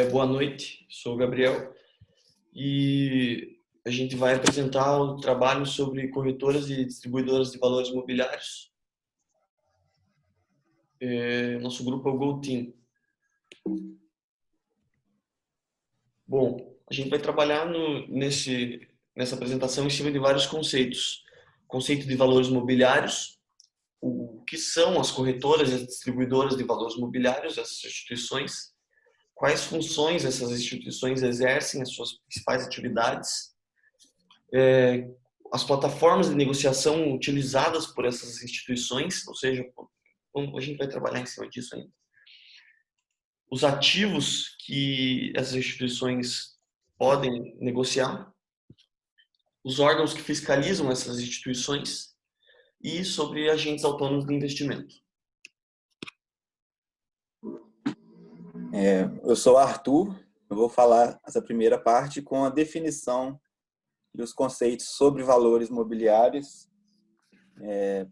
Boa noite, sou o Gabriel e a gente vai apresentar o trabalho sobre corretoras e distribuidoras de valores imobiliários. Nosso grupo é o GoTeam. Bom, a gente vai trabalhar nessa apresentação em cima de vários conceitos. Conceito de valores imobiliários, o que são as corretoras e as distribuidoras de valores imobiliários, essas instituições, quais funções essas instituições exercem, as suas principais atividades, as plataformas de negociação utilizadas por essas instituições, ou seja, a gente vai trabalhar em cima disso ainda. Os ativos que essas instituições podem negociar, os órgãos que fiscalizam essas instituições e sobre agentes autônomos de investimento. Eu sou o Arthur, eu vou falar essa primeira parte com a definição e os conceitos sobre valores mobiliários,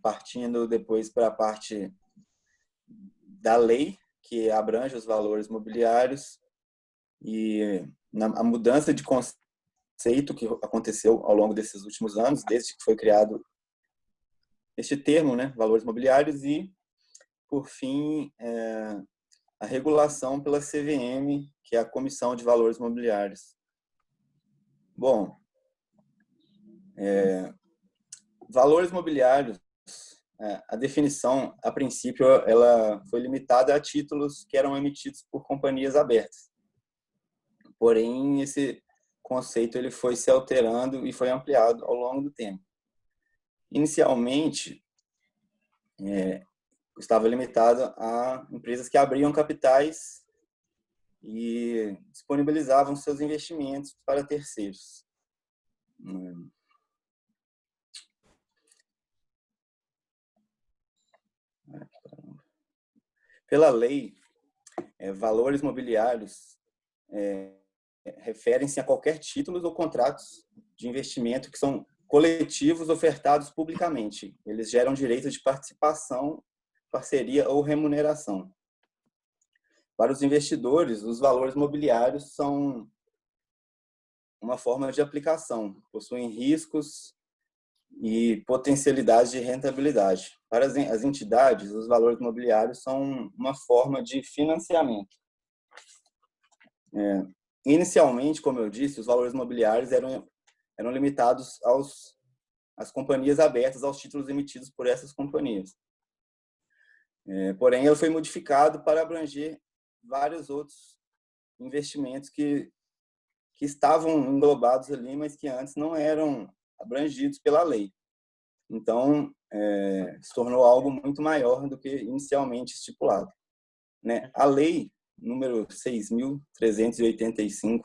partindo depois para a parte da lei, que abrange os valores mobiliários, e a mudança de conceito que aconteceu ao longo desses últimos anos, desde que foi criado este termo, né, valores mobiliários, e, por fim, a regulação pela CVM, que é a Comissão de Valores Mobiliários. Bom, valores mobiliários, a definição, a princípio, ela foi limitada a títulos que eram emitidos por companhias abertas. Porém, esse conceito ele foi se alterando e foi ampliado ao longo do tempo. Inicialmente, estava limitado a empresas que abriam capitais e disponibilizavam seus investimentos para terceiros. Pela lei, valores mobiliários referem-se a qualquer títulos ou contratos de investimento que são coletivos ofertados publicamente. Eles geram direito de participação, parceria ou remuneração. Para os investidores, os valores mobiliários são uma forma de aplicação, possuem riscos e potencialidade de rentabilidade. Para as entidades, os valores mobiliários são uma forma de financiamento. Inicialmente, como eu disse, os valores mobiliários eram limitados às companhias abertas, aos títulos emitidos por essas companhias. Porém, ele foi modificado para abranger vários outros investimentos que estavam englobados ali, mas que antes não eram abrangidos pela lei. Então, se tornou algo muito maior do que inicialmente estipulado. A lei número 6.385,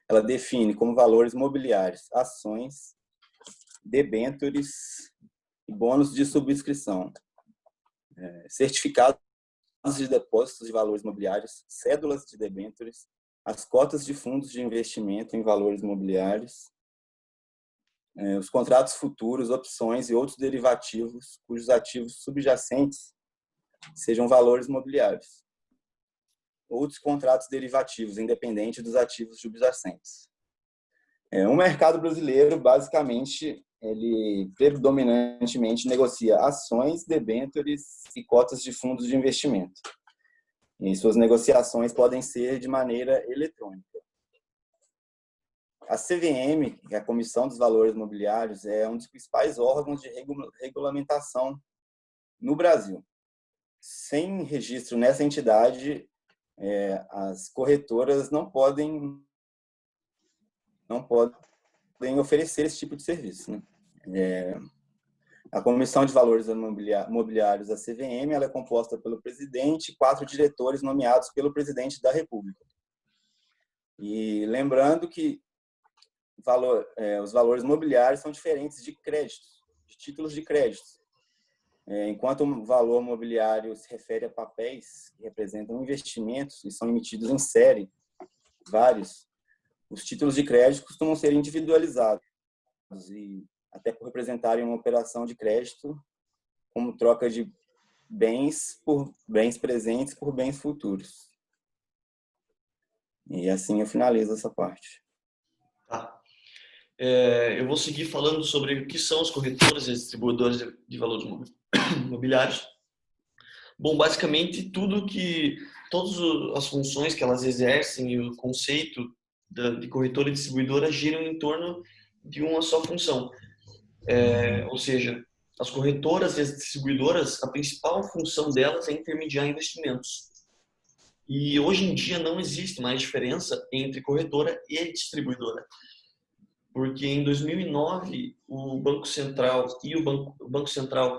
ela define como valores mobiliários ações, debêntures e bônus de subscrição, certificados de depósitos de valores mobiliários, cédulas de debêntures, as cotas de fundos de investimento em valores mobiliários, os contratos futuros, opções e outros derivativos cujos ativos subjacentes sejam valores mobiliários. Outros contratos derivativos, independente dos ativos subjacentes. O mercado brasileiro, basicamente, ele predominantemente negocia ações, debêntures e cotas de fundos de investimento. E suas negociações podem ser de maneira eletrônica. A CVM, que é a Comissão dos Valores Mobiliários, é um dos principais órgãos de regulamentação no Brasil. Sem registro nessa entidade, as corretoras não podem oferecer esse tipo de serviço, né? A Comissão de Valores Mobiliários da CVM, ela é composta pelo presidente e 4 diretores nomeados pelo presidente da República. E lembrando que os valores mobiliários são diferentes de créditos, de títulos de crédito. Enquanto o valor mobiliário se refere a papéis que representam investimentos e são emitidos em série, vários, os títulos de crédito costumam ser individualizados e até por representarem uma operação de crédito como troca de bens presentes por bens futuros. E assim eu finalizo essa parte. Tá. Eu vou seguir falando sobre o que são as corretoras e as distribuidoras de valores imobiliários. Bom, basicamente todas as funções que elas exercem e o conceito de corretora e distribuidora giram em torno de uma só função. Ou seja, as corretoras e as distribuidoras, a principal função delas é intermediar investimentos. E hoje em dia não existe mais diferença entre corretora e distribuidora. Porque em 2009 o Banco Central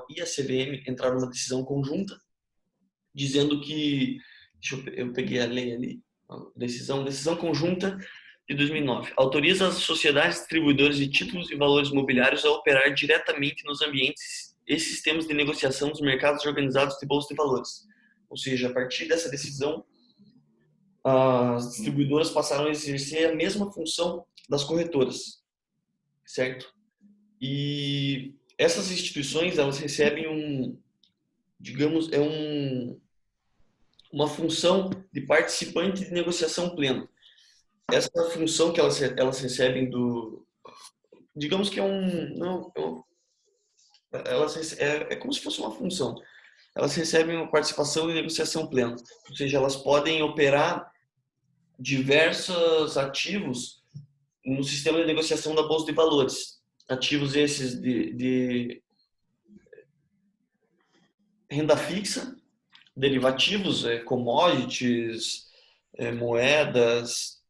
e a CVM entraram numa decisão conjunta dizendo que, eu peguei a lei ali, decisão conjunta de 2009, autoriza as sociedades distribuidoras de títulos e valores imobiliários a operar diretamente nos ambientes e sistemas de negociação dos mercados organizados de bolsa de valores. Ou seja, a partir dessa decisão, as distribuidoras passaram a exercer a mesma função das corretoras, certo? E essas instituições, elas recebem uma função de participante de negociação plena. Essa função que elas recebem digamos que é como se fosse uma função. Elas recebem uma participação de negociação plena, ou seja, elas podem operar diversos ativos no sistema de negociação da Bolsa de Valores. Ativos esses de renda fixa, derivativos, commodities, moedas,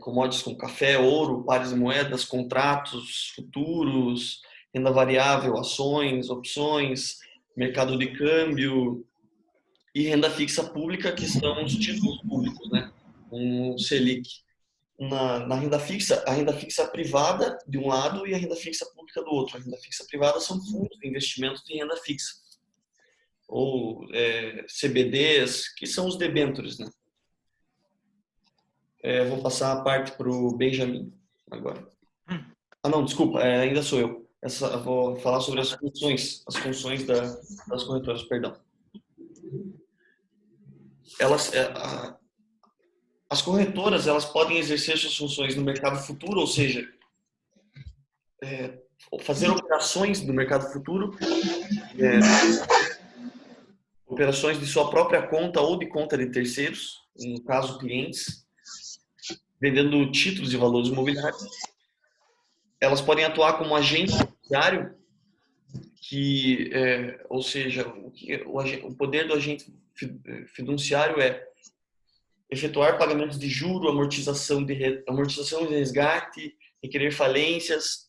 commodities como café, ouro, pares de moedas, contratos, futuros, renda variável, ações, opções, mercado de câmbio e renda fixa pública, que são os títulos públicos, né? Um Selic. Na renda fixa, a renda fixa privada de um lado e a renda fixa pública do outro. A renda fixa privada são fundos de investimento de renda fixa, ou CBDs, que são os debêntures, né? Vou passar a parte para o Benjamin agora. Não, desculpa, ainda sou eu. Vou falar sobre as funções das corretoras, perdão. As corretoras, elas podem exercer suas funções no mercado futuro, ou seja, fazer operações no mercado futuro, operações de sua própria conta ou de conta de terceiros, no caso clientes, vendendo títulos e valores imobiliários. Elas podem atuar como agente fiduciário, ou seja, o poder do agente fiduciário é efetuar pagamentos de juro, amortização de resgate, requerer falências.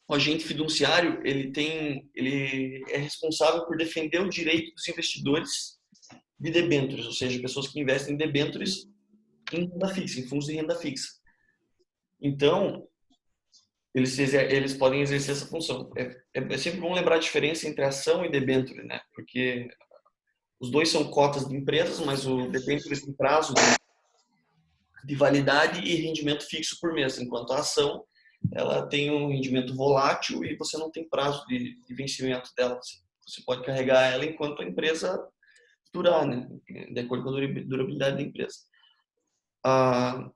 O agente fiduciário, ele é responsável por defender o direito dos investidores de debêntures, ou seja, pessoas que investem em debêntures em renda fixa, em fundos de renda fixa. Então, eles podem exercer essa função. É sempre bom lembrar a diferença entre ação e debênture, né? Porque os dois são cotas de empresas, mas o debênture tem prazo de validade e rendimento fixo por mês, enquanto a ação ela tem um rendimento volátil e você não tem prazo de vencimento dela. Você pode carregar ela enquanto a empresa durar, né? De acordo com a durabilidade da empresa. A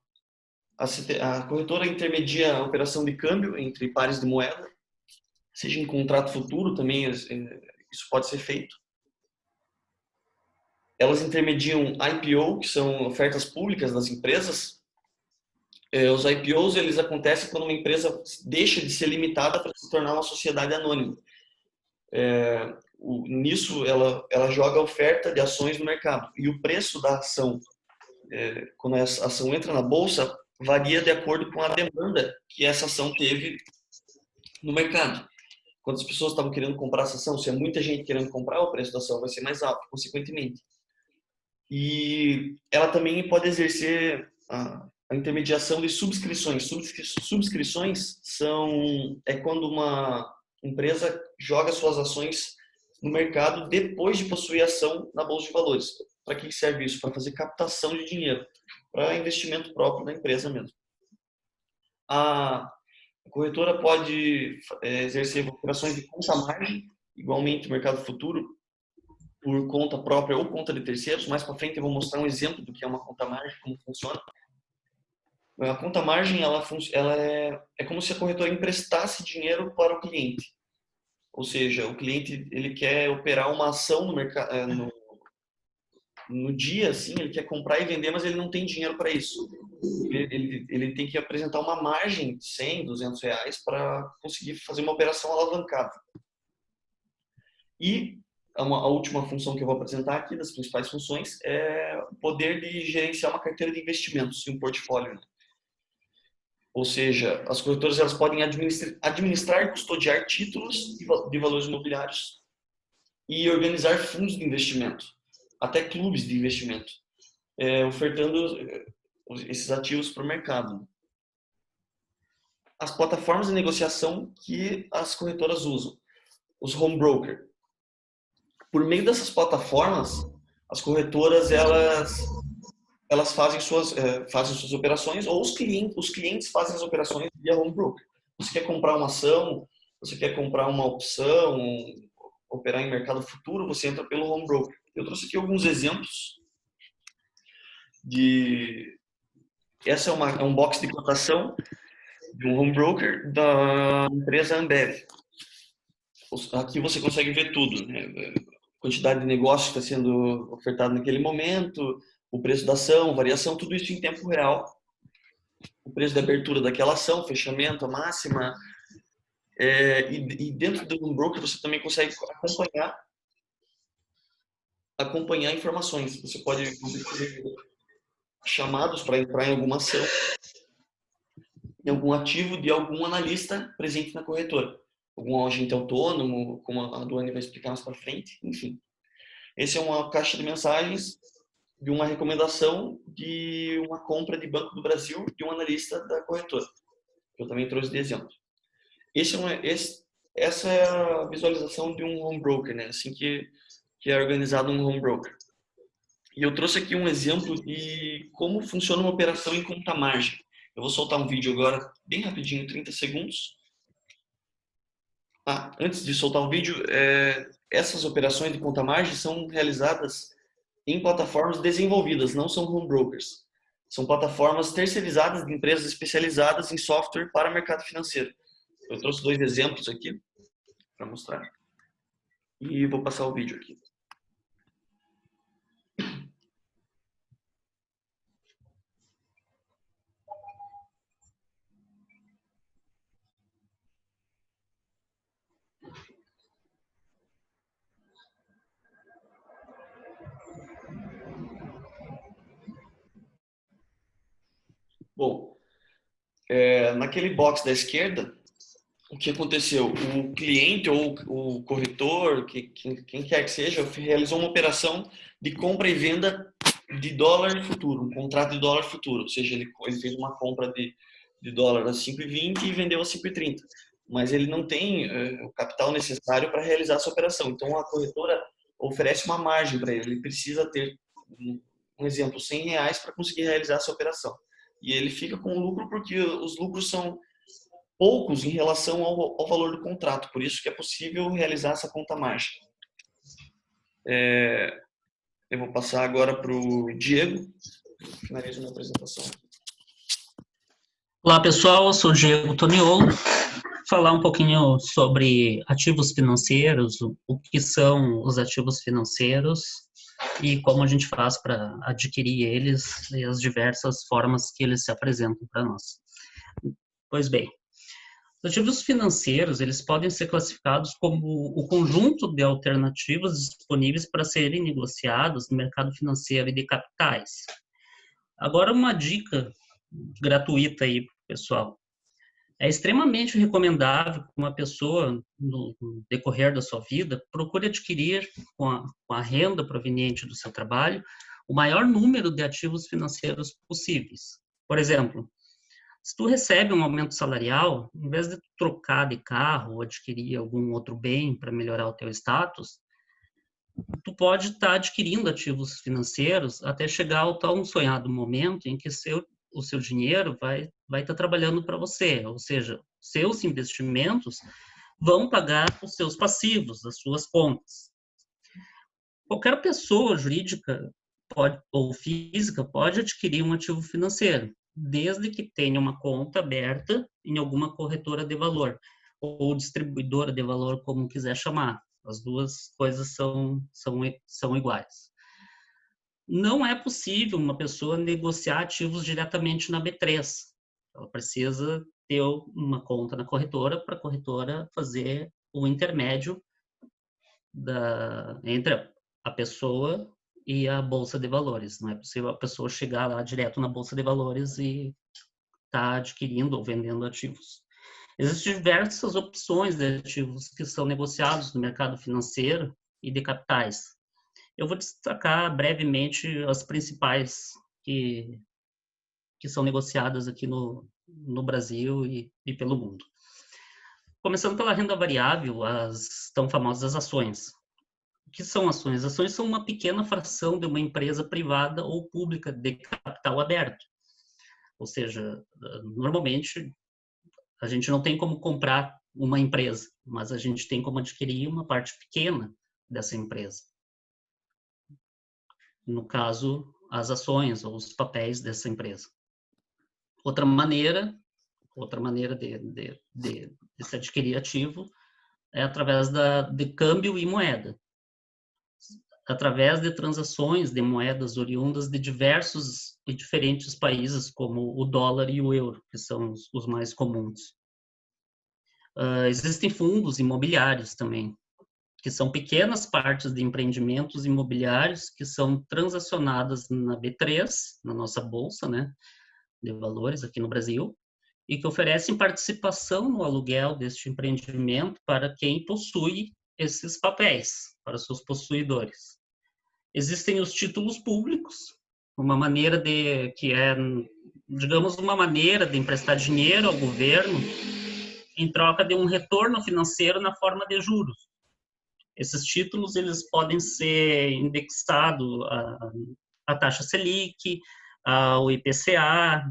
corretora intermedia a operação de câmbio entre pares de moeda, seja em contrato futuro também, isso pode ser feito. Elas intermediam IPO, que são ofertas públicas das empresas. Os IPOs, eles acontecem quando uma empresa deixa de ser limitada para se tornar uma sociedade anônima. Nisso, ela joga a oferta de ações no mercado. E o preço da ação, quando a ação entra na bolsa, varia de acordo com a demanda que essa ação teve no mercado. Quantas pessoas estavam querendo comprar essa ação? Se é muita gente querendo comprar, o preço da ação vai ser mais alto, consequentemente. E ela também pode exercer a intermediação de subscrições. Subscrições é quando uma empresa joga suas ações no mercado depois de possuir ação na Bolsa de Valores. Para que serve isso? Para fazer captação de dinheiro, para investimento próprio da empresa mesmo. A corretora pode exercer operações de conta-margem, igualmente no mercado futuro, por conta própria ou conta de terceiros. Mais para frente eu vou mostrar um exemplo do que é uma conta-margem, como funciona. A conta margem ela é como se a corretora emprestasse dinheiro para o cliente. Ou seja, o cliente ele quer operar uma ação no mercado, no dia, assim, ele quer comprar e vender, mas ele não tem dinheiro para isso. Ele tem que apresentar uma margem de 100, 200 reais para conseguir fazer uma operação alavancada. E a última função que eu vou apresentar aqui, das principais funções, é o poder de gerenciar uma carteira de investimentos e um portfólio. Ou seja, as corretoras elas podem administrar e custodiar títulos de valores imobiliários e organizar fundos de investimento, até clubes de investimento, ofertando esses ativos para o mercado. As plataformas de negociação que as corretoras usam, os home broker. Por meio dessas plataformas, as corretoras elas fazem suas operações, ou os clientes fazem as operações via home broker. Você quer comprar uma ação, você quer comprar uma opção, operar em mercado futuro, você entra pelo home broker. Eu trouxe aqui alguns exemplos de... Essa é um box de cotação de um home broker da empresa Ambev. Aqui você consegue ver tudo, né? Quantidade de negócio que está sendo ofertado naquele momento, o preço da ação, variação, tudo isso em tempo real. O preço de abertura daquela ação, fechamento, a máxima. E dentro do home broker você também consegue acompanhar informações. Você pode fazer chamados para entrar em alguma ação, em algum ativo de algum analista presente na corretora. Algum agente autônomo, como a Duane vai explicar mais para frente, enfim. Esse é uma caixa de mensagens de uma recomendação de uma compra de Banco do Brasil de um analista da corretora. Eu também trouxe de exemplo. Essa é a visualização de um home broker, né? Assim que é organizado um home broker. E eu trouxe aqui um exemplo de como funciona uma operação em conta margem. Eu vou soltar um vídeo agora, bem rapidinho, 30 segundos. Antes de soltar o vídeo, essas operações de conta margem são realizadas em plataformas desenvolvidas, não são home brokers. São plataformas terceirizadas de empresas especializadas em software para o mercado financeiro. Eu trouxe 2 exemplos aqui para mostrar. E vou passar o vídeo aqui. Bom, naquele box da esquerda, o que aconteceu? O cliente ou o corretor, quem quer que seja, realizou uma operação de compra e venda de dólar futuro, um contrato de dólar futuro. Ou seja, ele fez uma compra de dólar a 5,20 e vendeu a 5,30. Mas ele não tem o capital necessário para realizar essa operação. Então, a corretora oferece uma margem para ele. Ele precisa ter, um exemplo, R$100 para conseguir realizar essa operação. E ele fica com lucro porque os lucros são poucos em relação ao valor do contrato. Por isso que é possível realizar essa conta margem. Eu vou passar agora para o Diego. Finalizo minha apresentação. Olá, pessoal. Eu sou o Diego Toniolo. Falar um pouquinho sobre ativos financeiros, o que são os ativos financeiros e como a gente faz para adquirir eles e as diversas formas que eles se apresentam para nós. Pois bem, os ativos financeiros, eles podem ser classificados como o conjunto de alternativas disponíveis para serem negociados no mercado financeiro e de capitais. Agora, uma dica gratuita aí, pessoal. É extremamente recomendável que uma pessoa, no decorrer da sua vida, procure adquirir, com a renda proveniente do seu trabalho, o maior número de ativos financeiros possíveis. Por exemplo, se tu recebe um aumento salarial, em vez de trocar de carro ou adquirir algum outro bem para melhorar o teu status, tu pode estar adquirindo ativos financeiros até chegar ao tão sonhado momento em que o seu dinheiro vai estar trabalhando para você, ou seja, seus investimentos vão pagar os seus passivos, as suas contas. Qualquer pessoa jurídica ou física pode adquirir um ativo financeiro. desde que tenha uma conta aberta em alguma corretora de valor, ou distribuidora de valor, como quiser chamar. As duas coisas são iguais. Não é possível uma pessoa negociar ativos diretamente na B3. Ela precisa ter uma conta na corretora para a corretora fazer o intermédio entre a pessoa e a bolsa de valores. Não é possível a pessoa chegar lá direto na bolsa de valores e estar adquirindo ou vendendo ativos. Existem diversas opções de ativos que são negociados no mercado financeiro e de capitais. Eu vou destacar brevemente as principais que são negociadas aqui no Brasil e pelo mundo. Começando pela renda variável, as tão famosas ações. O que são ações? Ações são uma pequena fração de uma empresa privada ou pública de capital aberto. Ou seja, normalmente a gente não tem como comprar uma empresa, mas a gente tem como adquirir uma parte pequena dessa empresa. No caso, as ações ou os papéis dessa empresa. Outra maneira de se adquirir ativo é através de câmbio e moeda. Através de transações de moedas oriundas de diversos e diferentes países, como o dólar e o euro, que são os mais comuns. Existem fundos imobiliários também, que são pequenas partes de empreendimentos imobiliários que são transacionadas na B3, na nossa bolsa, né, de valores aqui no Brasil, e que oferecem participação no aluguel deste empreendimento para quem possui esses papéis, para seus possuidores. Existem os títulos públicos, uma maneira digamos, uma maneira de emprestar dinheiro ao governo em troca de um retorno financeiro na forma de juros. Esses títulos eles podem ser indexados à taxa Selic, ao IPCA.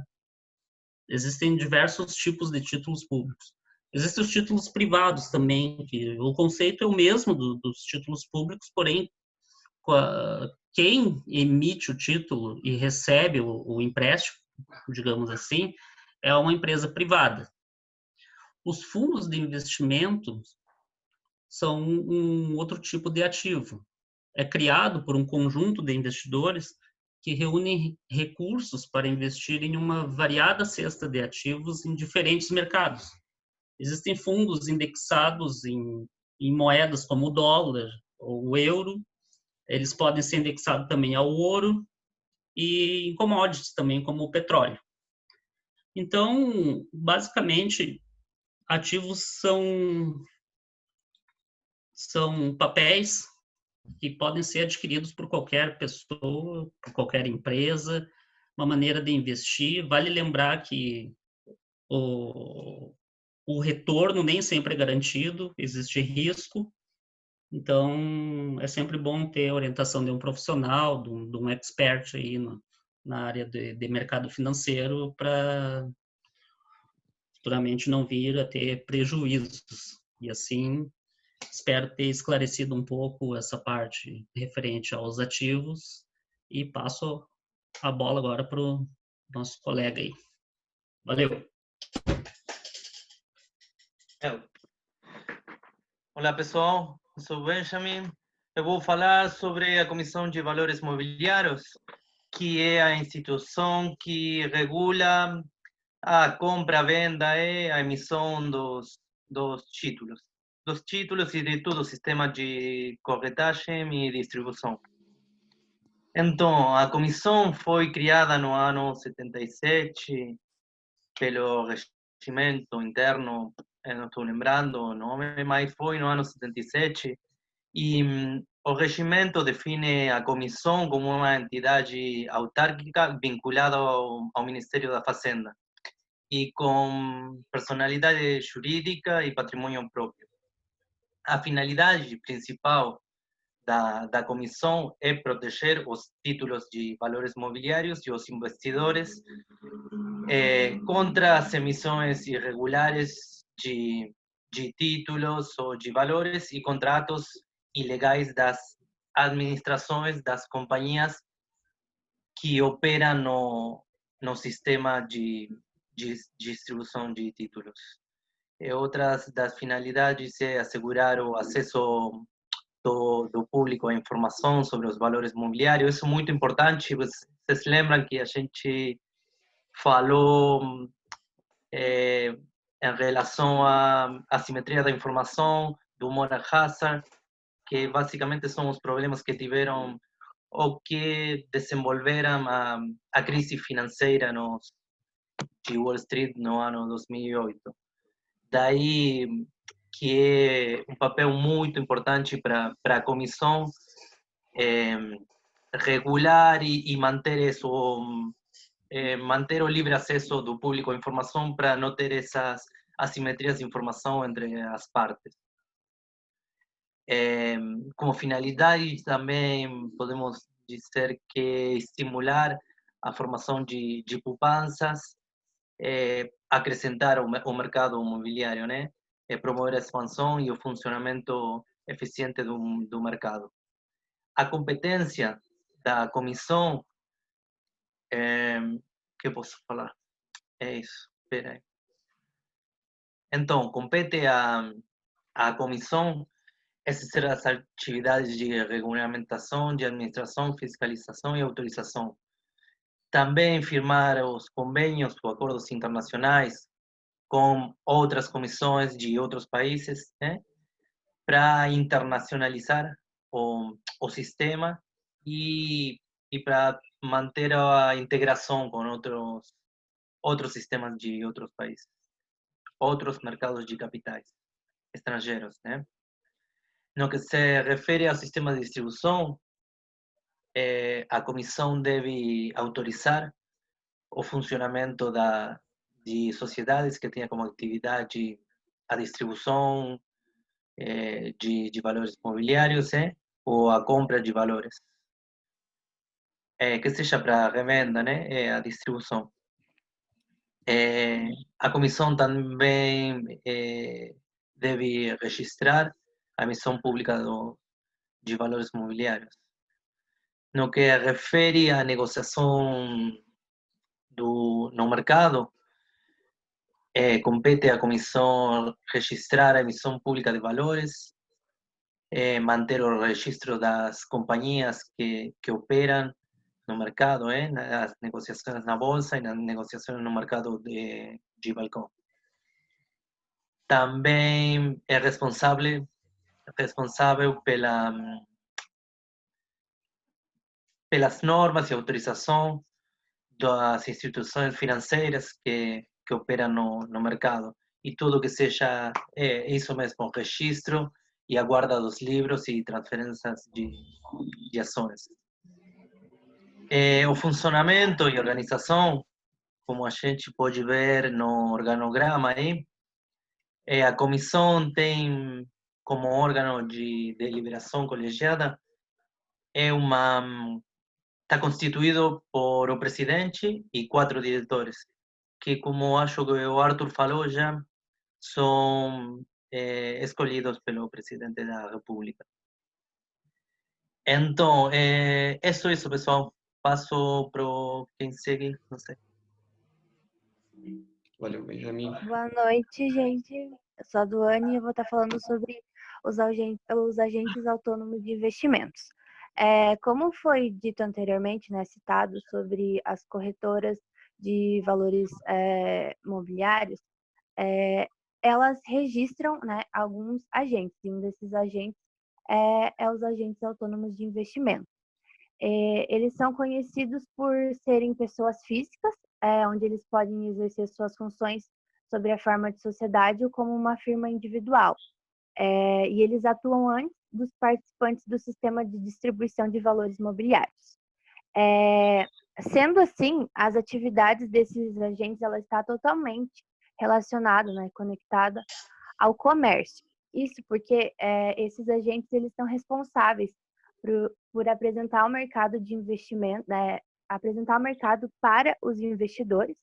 Existem diversos tipos de títulos públicos. Existem os títulos privados também, que o conceito é o mesmo dos títulos públicos, porém, quem emite o título e recebe o empréstimo, digamos assim, é uma empresa privada. Os fundos de investimento são um outro tipo de ativo. É criado por um conjunto de investidores que reúnem recursos para investir em uma variada cesta de ativos em diferentes mercados. Existem fundos indexados em moedas como o dólar ou o euro. Eles podem ser indexados também ao ouro e em commodities também, como o petróleo. Então, basicamente, ativos são papéis que podem ser adquiridos por qualquer pessoa, por qualquer empresa, uma maneira de investir. Vale lembrar que o retorno nem sempre é garantido, existe risco, então é sempre bom ter a orientação de um profissional, de um expert aí na área de mercado financeiro, para futuramente não vir a ter prejuízos. E assim, espero ter esclarecido um pouco essa parte referente aos ativos e passo a bola agora para o nosso colega aí. Valeu! Olá, pessoal. Eu sou o Benjamin. Eu vou falar sobre a Comissão de Valores Mobiliários, que é a instituição que regula a compra, a venda e a emissão dos títulos e de todo o sistema de corretagem e distribuição. Então, a comissão foi criada no ano 77 pelo regimento interno, eu não estou lembrando o nome, mas foi no ano 77, e o regimento define a comissão como uma entidade autárquica vinculada ao Ministério da Fazenda e com personalidade jurídica e patrimônio próprio. A finalidade principal da comissão é proteger os títulos de valores mobiliários e os investidores contra as emissões irregulares de títulos ou de valores e contratos ilegais das administrações das companhias que operam no sistema de distribuição de títulos. Outras das finalidades é assegurar o acesso do público à informação sobre os valores imobiliários. Isso é muito importante. Vocês lembram que a gente falou em relação à assimetria da informação, do moral hazard, que basicamente são os problemas que tiveram ou que desenvolveram a crise financeira de Wall Street no ano 2008. Daí que é um papel muito importante para a comissão regular e manter isso, manter o livre acesso do público à informação para não ter essas assimetrias de informação entre as partes. Como finalidade também podemos dizer que estimular a formação de poupanças, acrescentar o mercado imobiliário, né? Promover a expansão e o funcionamento eficiente do mercado. A competência da comissão, que eu posso falar? É isso, espera aí. Então, compete à comissão exercer as atividades de regulamentação, de administração, fiscalização e autorização. Também firmar os convênios ou acordos internacionais com outras comissões de outros países, né, para internacionalizar o sistema e para manter a integração com outros sistemas de outros países, outros mercados de capitais estrangeiros, né? No que se refere ao sistema de distribuição, a comissão deve autorizar o funcionamento de sociedades que tenham como atividade a distribuição de valores imobiliários, ou a compra de valores, que seja para revenda, né, a distribuição. A comissão também deve registrar a emissão pública de valores imobiliários. No que refere à negociação no mercado, compete à comissão registrar a emissão pública de valores, manter o registro das companhias que operam no mercado, nas negociações na bolsa e nas negociações no mercado de balcão. Também é responsável pelas normas e autorização das instituições financeiras que operam no mercado. E tudo que seja isso mesmo, registro e a guarda dos livros e transferências de ações. O funcionamento e organização, como a gente pode ver no organograma aí, a comissão tem como órgão de deliberação colegiada, está constituído por o presidente e 4 diretores, que, como acho que o Arthur falou já, são escolhidos pelo presidente da República. Então, é só isso, pessoal. Passo para quem segue, não sei. Valeu, Benjamin. Boa noite, gente. Eu sou a Duane e eu vou estar falando sobre os agentes autônomos de investimentos. Como foi dito anteriormente, né, citado sobre as corretoras de valores imobiliários, elas registram, né, alguns agentes, e um desses agentes é os agentes autônomos de investimento. Eles são conhecidos por serem pessoas físicas, onde eles podem exercer suas funções sobre a forma de sociedade ou como uma firma individual. E eles atuam antes dos participantes do sistema de distribuição de valores imobiliários. Sendo assim, as atividades desses agentes ela está totalmente relacionada, né, conectada ao comércio. Isso porque esses agentes eles são responsáveis por apresentar o mercado de investimento, né, apresentar o mercado para os investidores,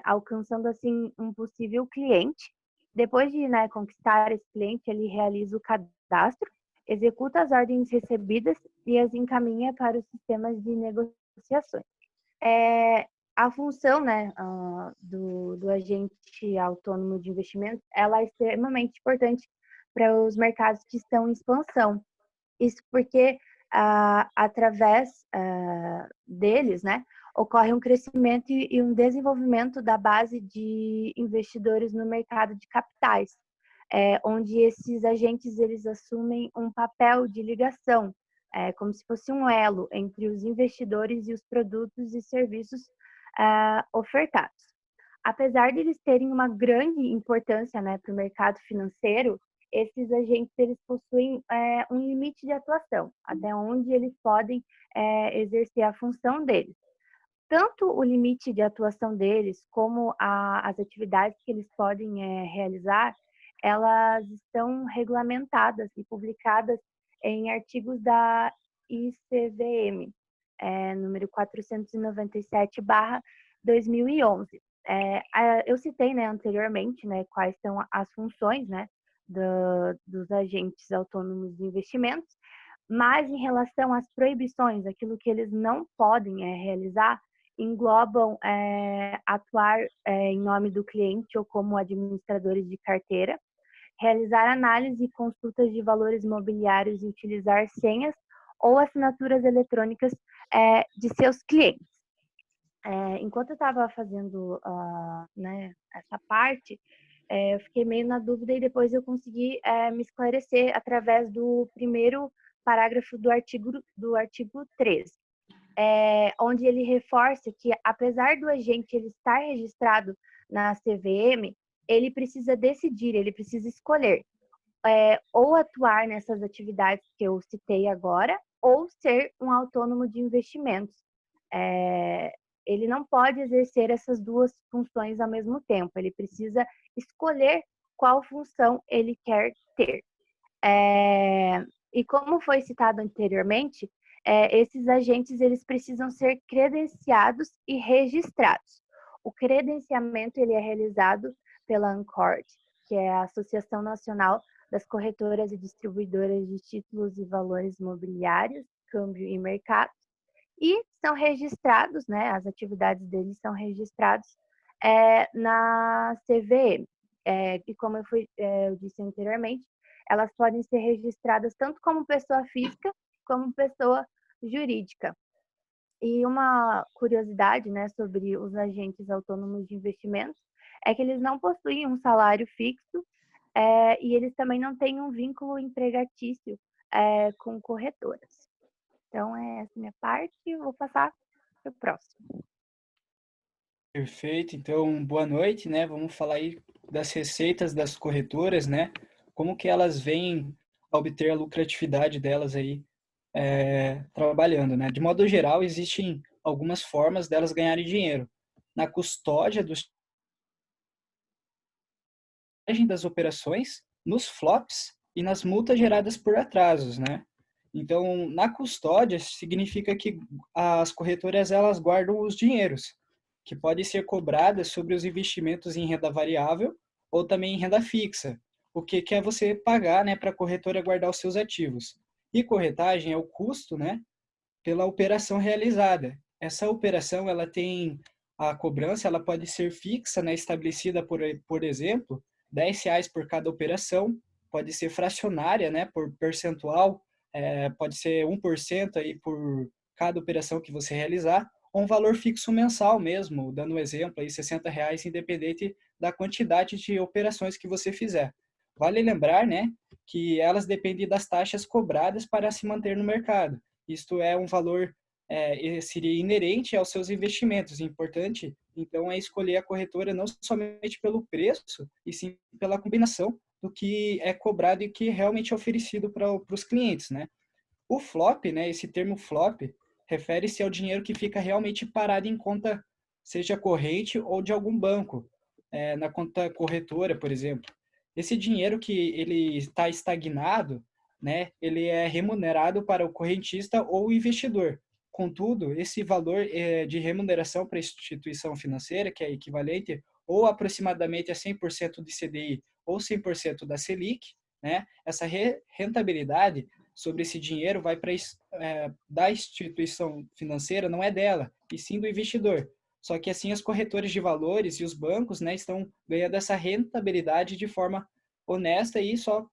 alcançando assim um possível cliente. Depois de, né, conquistar esse cliente, ele realiza o cadastro, executa as ordens recebidas e as encaminha para os sistemas de negociações. a função, né, do agente autônomo de investimento, ela é extremamente importante para os mercados que estão em expansão. Isso porque, através deles, né, ocorre um crescimento e um desenvolvimento da base de investidores no mercado de capitais, onde esses agentes eles assumem um papel de ligação, como se fosse um elo entre os investidores e os produtos e serviços ofertados. Apesar de eles terem uma grande importância, né, para o mercado financeiro, esses agentes eles possuem um limite de atuação, até onde eles podem exercer a função deles. Tanto o limite de atuação deles, como as atividades que eles podem realizar, elas estão regulamentadas e publicadas em artigos da ICVM, número 497/2011. Eu citei, né, anteriormente, né, quais são as funções, né, dos agentes autônomos de investimentos, mas em relação às proibições, aquilo que eles não podem realizar, englobam atuar em nome do cliente ou como administradores de carteira, realizar análise e consultas de valores imobiliários e utilizar senhas ou assinaturas eletrônicas de seus clientes. Enquanto eu estava fazendo né, essa parte, eu fiquei meio na dúvida e depois eu consegui me esclarecer através do primeiro parágrafo do artigo 13, onde ele reforça que, apesar do agente ele estar registrado na CVM, ele precisa decidir, ele precisa escolher ou atuar nessas atividades que eu citei agora, ou ser um autônomo de investimentos. Ele não pode exercer essas duas funções ao mesmo tempo, ele precisa escolher qual função ele quer ter. E como foi citado anteriormente, esses agentes eles precisam ser credenciados e registrados. O credenciamento ele é realizado pela ANCORD, que é a Associação Nacional das Corretoras e Distribuidoras de Títulos e Valores Imobiliários, Câmbio e Mercado, e são registrados, né, as atividades deles são registrados na CVM. E como eu disse anteriormente, elas podem ser registradas tanto como pessoa física como pessoa jurídica. E uma curiosidade, né, sobre os agentes autônomos de investimentos é que eles não possuem um salário fixo e eles também não têm um vínculo empregatício com corretoras. Então, essa é a minha parte. Vou passar para o próximo. Perfeito. Então, boa noite, né? Vamos falar aí das receitas das corretoras, né? Como que elas vêm a obter a lucratividade delas aí trabalhando, né? De modo geral, existem algumas formas delas ganharem dinheiro. Na custódia das operações, nos flops e nas multas geradas por atrasos, né? Então, na custódia significa que as corretoras elas guardam os dinheiros que podem ser cobradas sobre os investimentos em renda variável ou também em renda fixa, o que é você pagar, né, para a corretora guardar os seus ativos. E corretagem é o custo, né, pela operação realizada. Essa operação ela tem a cobrança, ela pode ser fixa, né, estabelecida por exemplo, R$10 por cada operação, pode ser fracionária, né, por percentual, pode ser 1% aí por cada operação que você realizar, ou um valor fixo mensal mesmo, dando um exemplo aí, R$60, independente da quantidade de operações que você fizer. Vale lembrar, né, que elas dependem das taxas cobradas para se manter no mercado. Isto é um valor seria inerente aos seus investimentos. Importante, então, é escolher a corretora não somente pelo preço, e sim pela combinação do que é cobrado e que realmente é oferecido para os clientes, né? O flop, né, esse termo flop, refere-se ao dinheiro que fica realmente parado em conta, seja corrente ou de algum banco, na conta corretora, por exemplo. Esse dinheiro que ele está estagnado, né, ele é remunerado para o correntista ou o investidor. Contudo, esse valor de remuneração para a instituição financeira, que é equivalente ou aproximadamente a 100% de CDI ou 100% da Selic, né, essa rentabilidade sobre esse dinheiro vai para da instituição financeira, não é dela, e sim do investidor. Só que assim as corretoras de valores e os bancos, né, estão ganhando essa rentabilidade de forma honesta e só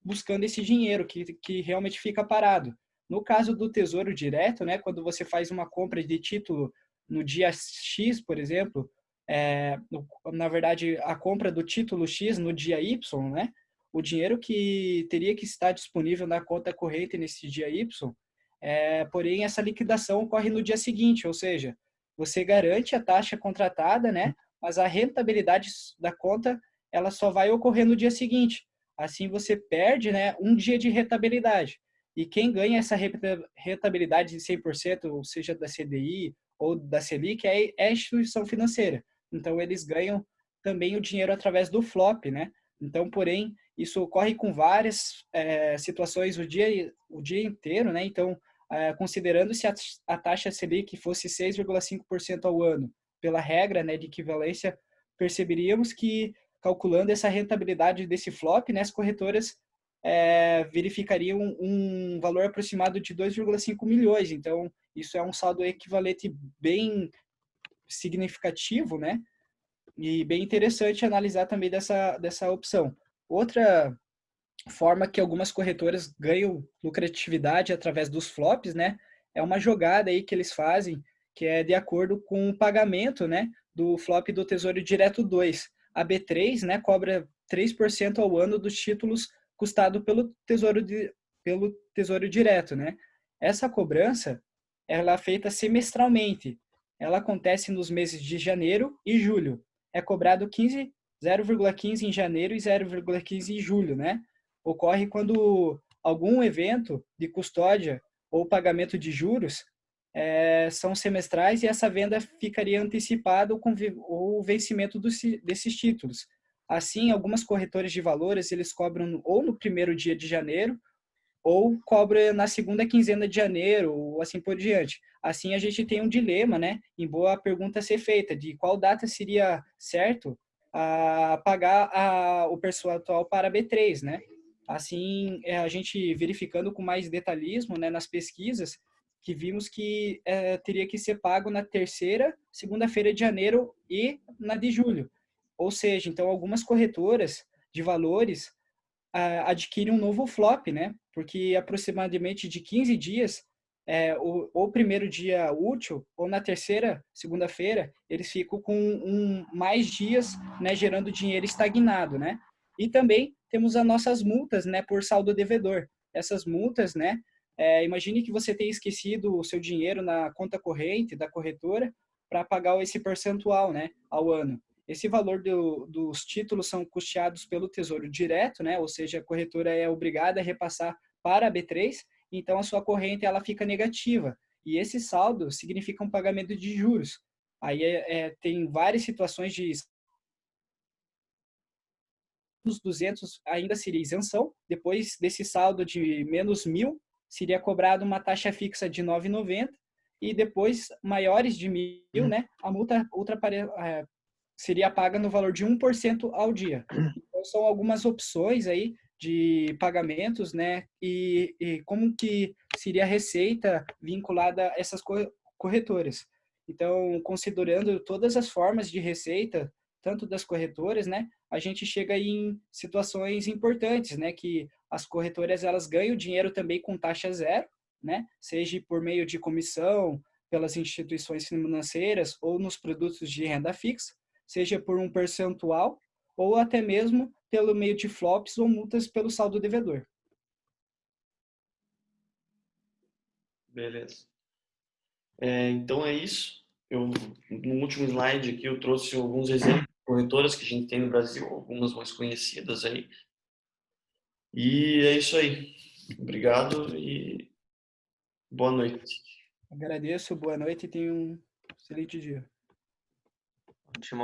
buscando esse dinheiro que realmente fica parado. No caso do Tesouro Direto, né, quando você faz uma compra de título no dia X, por exemplo, na verdade, a compra do título X no dia Y, né, o dinheiro que teria que estar disponível na conta corrente nesse dia Y, porém, essa liquidação ocorre no dia seguinte, ou seja, você garante a taxa contratada, né, mas a rentabilidade da conta ela só vai ocorrer no dia seguinte. Assim você perde, né, um dia de rentabilidade. E quem ganha essa rentabilidade de 100%, ou seja, da CDI ou da Selic, é a instituição financeira. Então, eles ganham também o dinheiro através do FLOP, né? Então, porém, isso ocorre com várias situações o dia inteiro, né? Então, considerando se a taxa Selic fosse 6,5% ao ano, pela regra, né, de equivalência, perceberíamos que calculando essa rentabilidade desse flop, né, as corretoras verificariam um valor aproximado de 2,5 milhões. Então, isso é um saldo equivalente bem significativo, né? E bem interessante analisar também dessa opção. Outra forma que algumas corretoras ganham lucratividade através dos flops, né? É uma jogada aí que eles fazem, que é de acordo com o pagamento, né, do flop do Tesouro Direto 2. A B3, né, cobra 3% ao ano dos títulos custados pelo Tesouro Direto, né? Essa cobrança, ela é feita semestralmente. Ela acontece nos meses de janeiro e julho. É cobrado 0,15 em janeiro e 0,15 em julho, né? Ocorre quando algum evento de custódia ou pagamento de juros são semestrais e essa venda ficaria antecipada com o vencimento desses títulos. Assim, algumas corretoras de valores eles cobram ou no primeiro dia de janeiro ou cobra na segunda quinzena de janeiro, ou assim por diante. Assim, a gente tem um dilema, né? Em boa pergunta ser feita, de qual data seria certo a pagar o percentual para a B3, né? Assim, a gente verificando com mais detalhismo, né, nas pesquisas, que vimos que teria que ser pago na terceira segunda-feira de janeiro e na de julho. Ou seja, então, algumas corretoras de valores adquire um novo flop, né? Porque aproximadamente de 15 dias, ou primeiro dia útil, ou na terceira segunda-feira, eles ficam com mais dias, né, gerando dinheiro estagnado, né? E também temos as nossas multas, né, por saldo devedor. Essas multas, né, imagine que você tenha esquecido o seu dinheiro na conta corrente da corretora para pagar esse percentual, né, ao ano. Esse valor dos títulos são custeados pelo Tesouro Direto, né? Ou seja, a corretora é obrigada a repassar para a B3, então a sua corrente ela fica negativa. E esse saldo significa um pagamento de juros. Aí tem várias situações de dos 200 ainda seria isenção, depois desse saldo de menos 1.000, seria cobrado uma taxa fixa de R$ 9,90 e depois maiores de 1.000, né, a multa seria paga no valor de 1% ao dia. Então, são algumas opções aí de pagamentos, né? E como que seria a receita vinculada a essas corretoras. Então, considerando todas as formas de receita, tanto das corretoras, né? A gente chega em situações importantes, né? Que as corretoras, elas ganham dinheiro também com taxa zero, né? Seja por meio de comissão, pelas instituições financeiras ou nos produtos de renda fixa, seja por um percentual ou até mesmo pelo meio de flops ou multas pelo saldo devedor. Beleza. Então é isso. No último slide aqui eu trouxe alguns exemplos de corretoras que a gente tem no Brasil, algumas mais conhecidas aí. E é isso aí. Obrigado e boa noite. Agradeço, boa noite e tenha um excelente dia. Ótimo.